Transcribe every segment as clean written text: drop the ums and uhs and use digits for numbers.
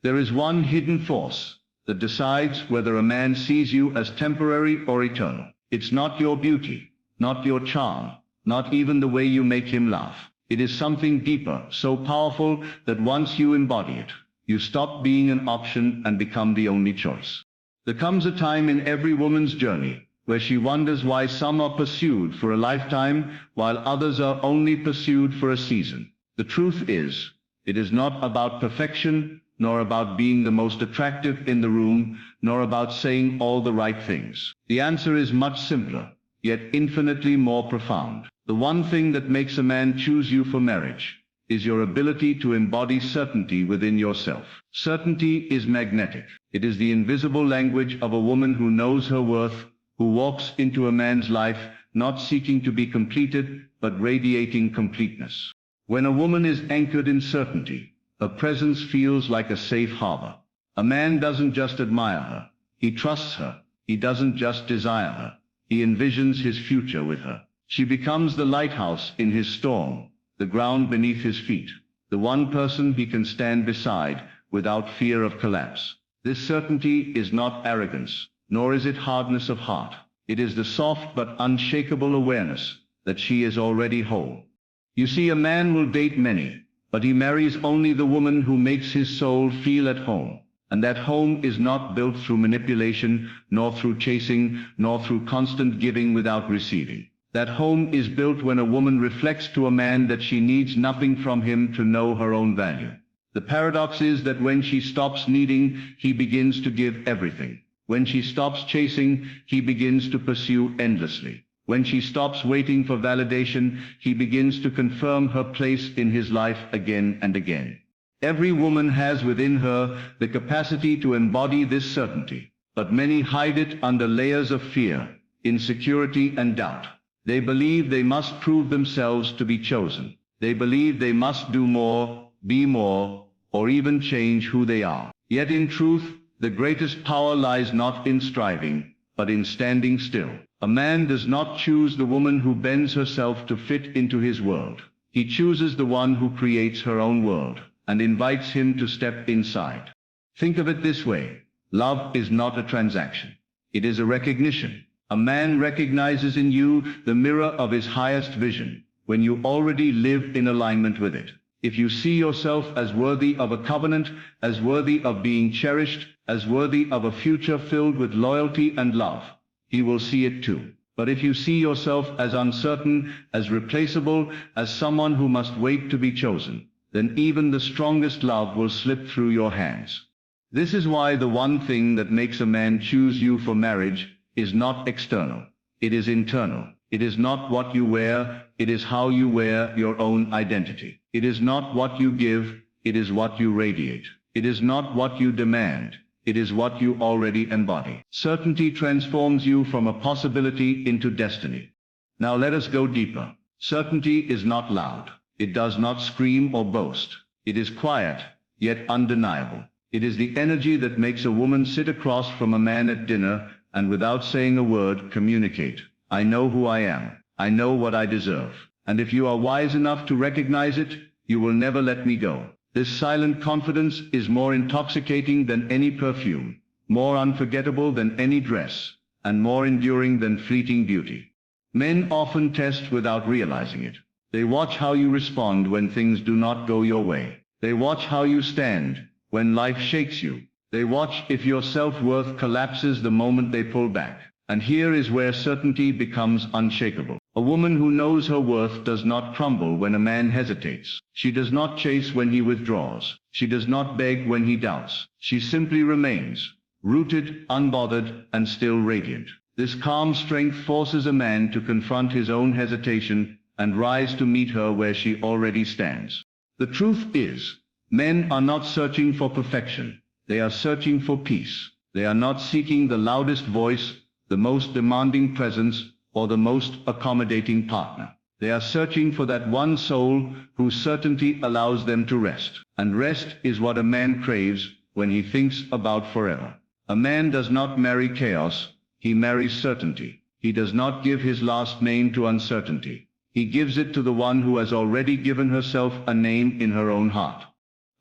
There is one hidden force that decides whether a man sees you as temporary or eternal. It's not your beauty, not your charm, not even the way you make him laugh. It is something deeper, so powerful that once you embody it, you stop being an option and become the only choice. There comes a time in every woman's journey where she wonders why some are pursued for a lifetime while others are only pursued for a season. The truth is, it is not about perfection, nor about being the most attractive in the room, nor about saying all the right things. The answer is much simpler, yet infinitely more profound. The one thing that makes a man choose you for marriage is your ability to embody certainty within yourself. Certainty is magnetic. It is the invisible language of a woman who knows her worth, who walks into a man's life not seeking to be completed, but radiating completeness. When a woman is anchored in certainty, her presence feels like a safe harbor. A man doesn't just admire her, he trusts her. He doesn't just desire her, he envisions his future with her. She becomes the lighthouse in his storm, the ground beneath his feet, the one person he can stand beside without fear of collapse. This certainty is not arrogance, nor is it hardness of heart. It is the soft but unshakable awareness that she is already whole. You see, a man will date many, but he marries only the woman who makes his soul feel at home. And that home is not built through manipulation, nor through chasing, nor through constant giving without receiving. That home is built when a woman reflects to a man that she needs nothing from him to know her own value. The paradox is that when she stops needing, he begins to give everything. When she stops chasing, he begins to pursue endlessly. When she stops waiting for validation, he begins to confirm her place in his life again and again. Every woman has within her the capacity to embody this certainty, but many hide it under layers of fear, insecurity, and doubt. They believe they must prove themselves to be chosen. They believe they must do more, be more, or even change who they are. Yet in truth, the greatest power lies not in striving, but in standing still. A man does not choose the woman who bends herself to fit into his world. He chooses the one who creates her own world and invites him to step inside. Think of it this way. Love is not a transaction. It is a recognition. A man recognizes in you the mirror of his highest vision when you already live in alignment with it. If you see yourself as worthy of a covenant, as worthy of being cherished, as worthy of a future filled with loyalty and love, he will see it too. But if you see yourself as uncertain, as replaceable, as someone who must wait to be chosen, then even the strongest love will slip through your hands. This is why the one thing that makes a man choose you for marriage is not external. It is internal. It is not what you wear, it is how you wear your own identity. It is not what you give, it is what you radiate. It is not what you demand, it is what you already embody. Certainty transforms you from a possibility into destiny. Now let us go deeper. Certainty is not loud. It does not scream or boast. It is quiet, yet undeniable. It is the energy that makes a woman sit across from a man at dinner and without saying a word communicate, I know who I am. I know what I deserve. And if you are wise enough to recognize it, you will never let me go. This silent confidence is more intoxicating than any perfume, more unforgettable than any dress, and more enduring than fleeting beauty. Men often test without realizing it. They watch how you respond when things do not go your way. They watch how you stand when life shakes you. They watch if your self-worth collapses the moment they pull back. And here is where certainty becomes unshakable. A woman who knows her worth does not crumble when a man hesitates. She does not chase when he withdraws. She does not beg when he doubts. She simply remains, rooted, unbothered, and still radiant. This calm strength forces a man to confront his own hesitation and rise to meet her where she already stands. The truth is, men are not searching for perfection. They are searching for peace. They are not seeking the loudest voice, the most demanding presence, or the most accommodating partner. They are searching for that one soul whose certainty allows them to rest. And rest is what a man craves when he thinks about forever. A man does not marry chaos, he marries certainty. He does not give his last name to uncertainty. He gives it to the one who has already given herself a name in her own heart.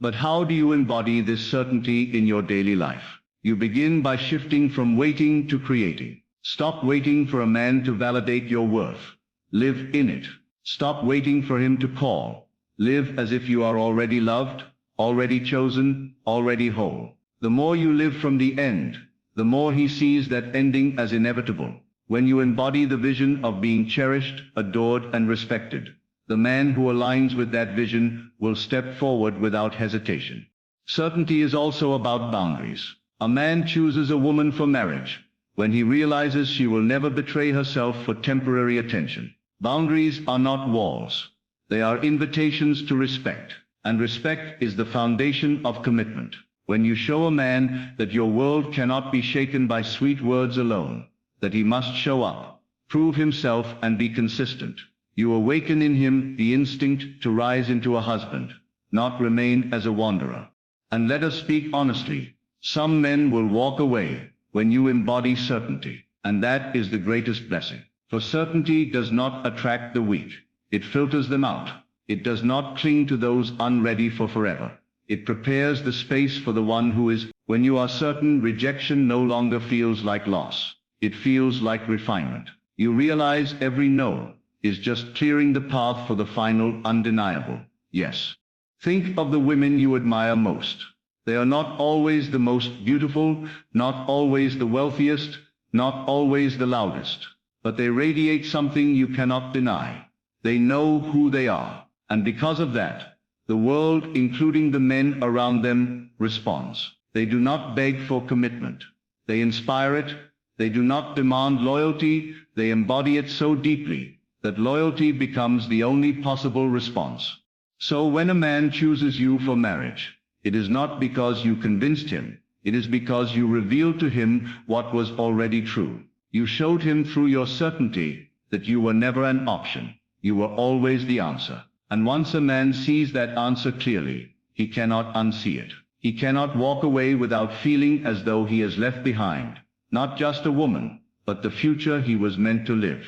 But how do you embody this certainty in your daily life? You begin by shifting from waiting to creating. Stop waiting for a man to validate your worth. Live in it. Stop waiting for him to call. Live as if you are already loved, already chosen, already whole. The more you live from the end, the more he sees that ending as inevitable. When you embody the vision of being cherished, adored, and respected, the man who aligns with that vision will step forward without hesitation. Certainty is also about boundaries. A man chooses a woman for marriage when he realizes she will never betray herself for temporary attention. Boundaries are not walls. They are invitations to respect, and respect is the foundation of commitment. When you show a man that your world cannot be shaken by sweet words alone, that he must show up, prove himself, and be consistent, you awaken in him the instinct to rise into a husband, not remain as a wanderer. And let us speak honestly, some men will walk away when you embody certainty, and that is the greatest blessing. For certainty does not attract the weak. It filters them out. It does not cling to those unready for forever. It prepares the space for the one who is. When you are certain, rejection no longer feels like loss. It feels like refinement. You realize every no is just clearing the path for the final, undeniable yes. Think of the women you admire most. They are not always the most beautiful, not always the wealthiest, not always the loudest, but they radiate something you cannot deny. They know who they are, and because of that, the world, including the men around them, responds. They do not beg for commitment. They inspire it. They do not demand loyalty. They embody it so deeply that loyalty becomes the only possible response. So when a man chooses you for marriage, it is not because you convinced him. It is because you revealed to him what was already true. You showed him through your certainty that you were never an option. You were always the answer. And once a man sees that answer clearly, he cannot unsee it. He cannot walk away without feeling as though he has left behind, not just a woman, but the future he was meant to live.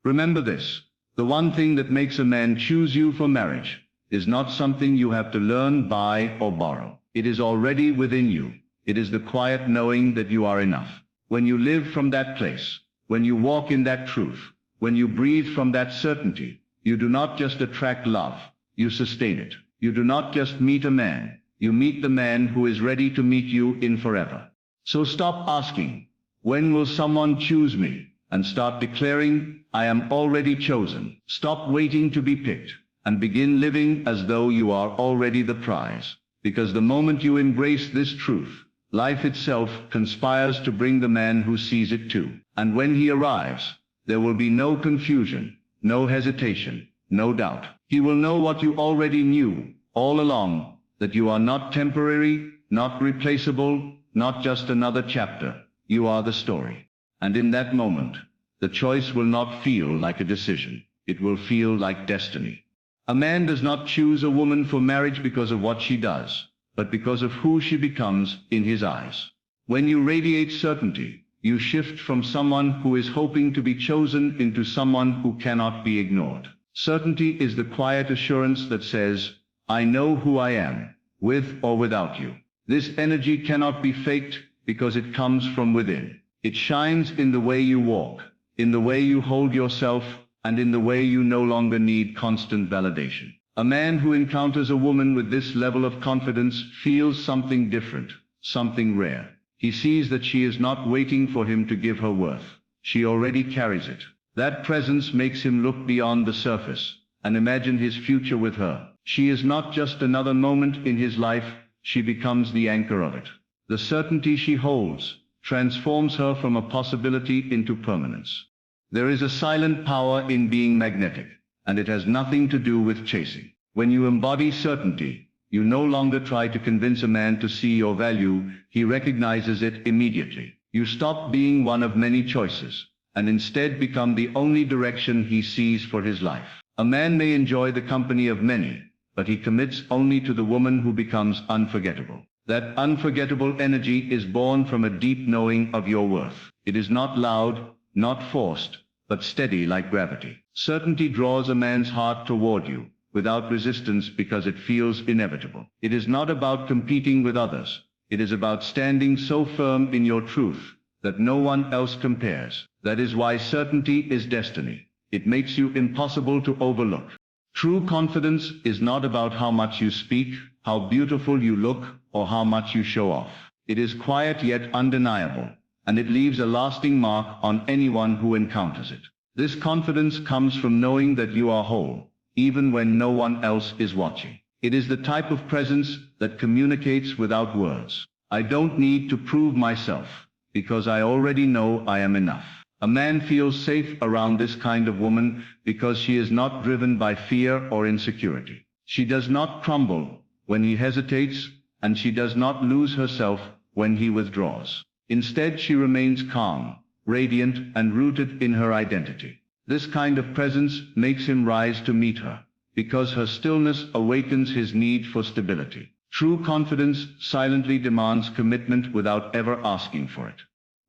Remember this, the one thing that makes a man choose you for marriage is not something you have to learn, buy, or borrow. It is already within you. It is the quiet knowing that you are enough. When you live from that place, when you walk in that truth, when you breathe from that certainty, you do not just attract love, you sustain it. You do not just meet a man, you meet the man who is ready to meet you in forever. So stop asking, when will someone choose me? And start declaring, I am already chosen. Stop waiting to be picked, and begin living as though you are already the prize. Because the moment you embrace this truth, life itself conspires to bring the man who sees it too. And when he arrives, there will be no confusion, no hesitation, no doubt. He will know what you already knew all along, that you are not temporary, not replaceable, not just another chapter. You are the story. And in that moment, the choice will not feel like a decision. It will feel like destiny. A man does not choose a woman for marriage because of what she does, but because of who she becomes in his eyes. When you radiate certainty, you shift from someone who is hoping to be chosen into someone who cannot be ignored. Certainty is the quiet assurance that says, I know who I am, with or without you. This energy cannot be faked because it comes from within. It shines in the way you walk, in the way you hold yourself, and in the way you no longer need constant validation. A man who encounters a woman with this level of confidence feels something different, something rare. He sees that she is not waiting for him to give her worth. She already carries it. That presence makes him look beyond the surface and imagine his future with her. She is not just another moment in his life, she becomes the anchor of it. The certainty she holds transforms her from a possibility into permanence. There is a silent power in being magnetic, and it has nothing to do with chasing. When you embody certainty, you no longer try to convince a man to see your value, he recognizes it immediately. You stop being one of many choices, and instead become the only direction he sees for his life. A man may enjoy the company of many, but he commits only to the woman who becomes unforgettable. That unforgettable energy is born from a deep knowing of your worth. It is not loud, not forced, but steady like gravity. Certainty draws a man's heart toward you, without resistance because it feels inevitable. It is not about competing with others. It is about standing so firm in your truth that no one else compares. That is why certainty is destiny. It makes you impossible to overlook. True confidence is not about how much you speak, how beautiful you look, or how much you show off. It is quiet yet undeniable, and it leaves a lasting mark on anyone who encounters it. This confidence comes from knowing that you are whole, even when no one else is watching. It is the type of presence that communicates without words. I don't need to prove myself, because I already know I am enough. A man feels safe around this kind of woman because she is not driven by fear or insecurity. She does not crumble when he hesitates, and she does not lose herself when he withdraws. Instead, she remains calm, radiant, and rooted in her identity. This kind of presence makes him rise to meet her, because her stillness awakens his need for stability. True confidence silently demands commitment without ever asking for it.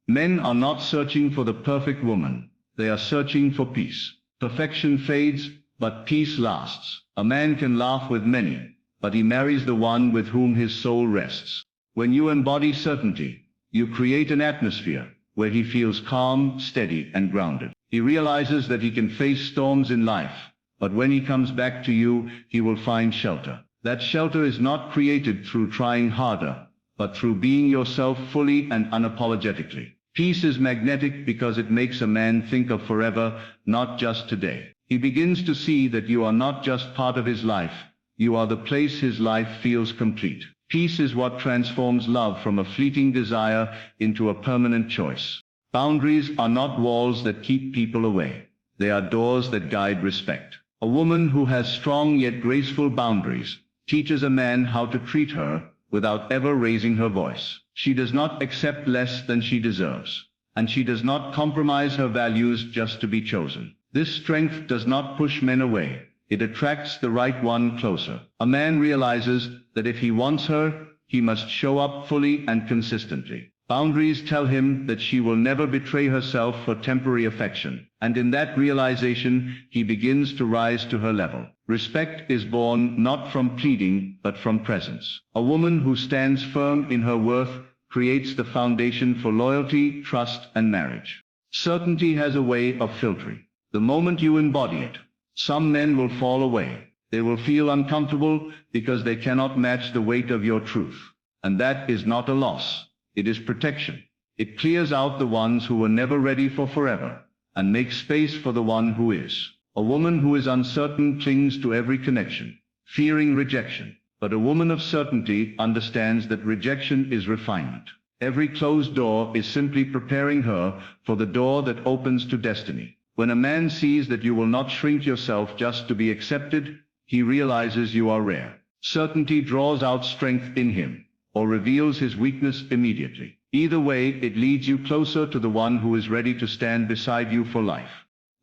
Men are not searching for the perfect woman. They are searching for peace. Perfection fades, but peace lasts. A man can laugh with many, but he marries the one with whom his soul rests. When you embody certainty, you create an atmosphere where he feels calm, steady, and grounded. He realizes that he can face storms in life, but when he comes back to you, he will find shelter. That shelter is not created through trying harder, but through being yourself fully and unapologetically. Peace is magnetic because it makes a man think of forever, not just today. He begins to see that you are not just part of his life, you are the place his life feels complete. Peace is what transforms love from a fleeting desire into a permanent choice. Boundaries are not walls that keep people away. They are doors that guide respect. A woman who has strong yet graceful boundaries teaches a man how to treat her without ever raising her voice. She does not accept less than she deserves, and she does not compromise her values just to be chosen. This strength does not push men away. It attracts the right one closer. A man realizes that if he wants her, he must show up fully and consistently. Boundaries tell him that she will never betray herself for temporary affection, and in that realization, he begins to rise to her level. Respect is born not from pleading, but from presence. A woman who stands firm in her worth creates the foundation for loyalty, trust, and marriage. Certainty has a way of filtering. The moment you embody it, some men will fall away. They will feel uncomfortable because they cannot match the weight of your truth. And that is not a loss. It is protection. It clears out the ones who were never ready for forever, and makes space for the one who is. A woman who is uncertain clings to every connection, fearing rejection. But a woman of certainty understands that rejection is refinement. Every closed door is simply preparing her for the door that opens to destiny. When a man sees that you will not shrink yourself just to be accepted, he realizes you are rare. Certainty draws out strength in him, or reveals his weakness immediately. Either way, it leads you closer to the one who is ready to stand beside you for life.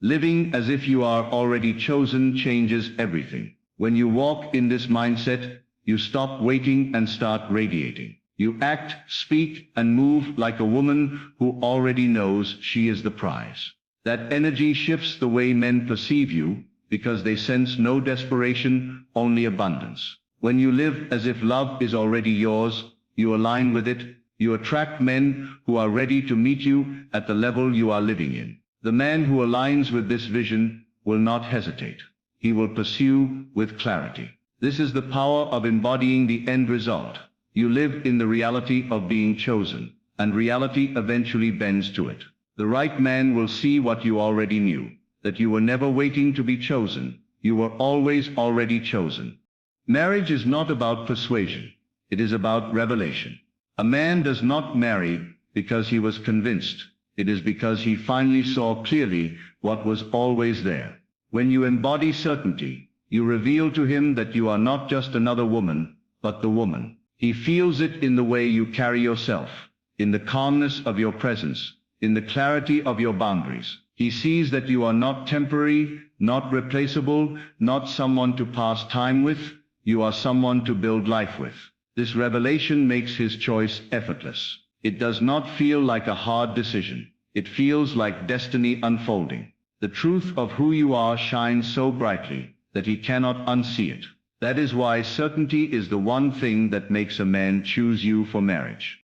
Living as if you are already chosen changes everything. When you walk in this mindset, you stop waiting and start radiating. You act, speak, and move like a woman who already knows she is the prize. That energy shifts the way men perceive you, because they sense no desperation, only abundance. When you live as if love is already yours, you align with it, you attract men who are ready to meet you at the level you are living in. The man who aligns with this vision will not hesitate. He will pursue with clarity. This is the power of embodying the end result. You live in the reality of being chosen, and reality eventually bends to it. The right man will see what you already knew, that you were never waiting to be chosen. You were always already chosen. Marriage is not about persuasion. It is about revelation. A man does not marry because he was convinced. It is because he finally saw clearly what was always there. When you embody certainty, you reveal to him that you are not just another woman, but the woman. He feels it in the way you carry yourself, in the calmness of your presence, in the clarity of your boundaries. He sees that you are not temporary, not replaceable, not someone to pass time with. You are someone to build life with. This revelation makes his choice effortless. It does not feel like a hard decision. It feels like destiny unfolding. The truth of who you are shines so brightly that he cannot unsee it. That is why certainty is the one thing that makes a man choose you for marriage.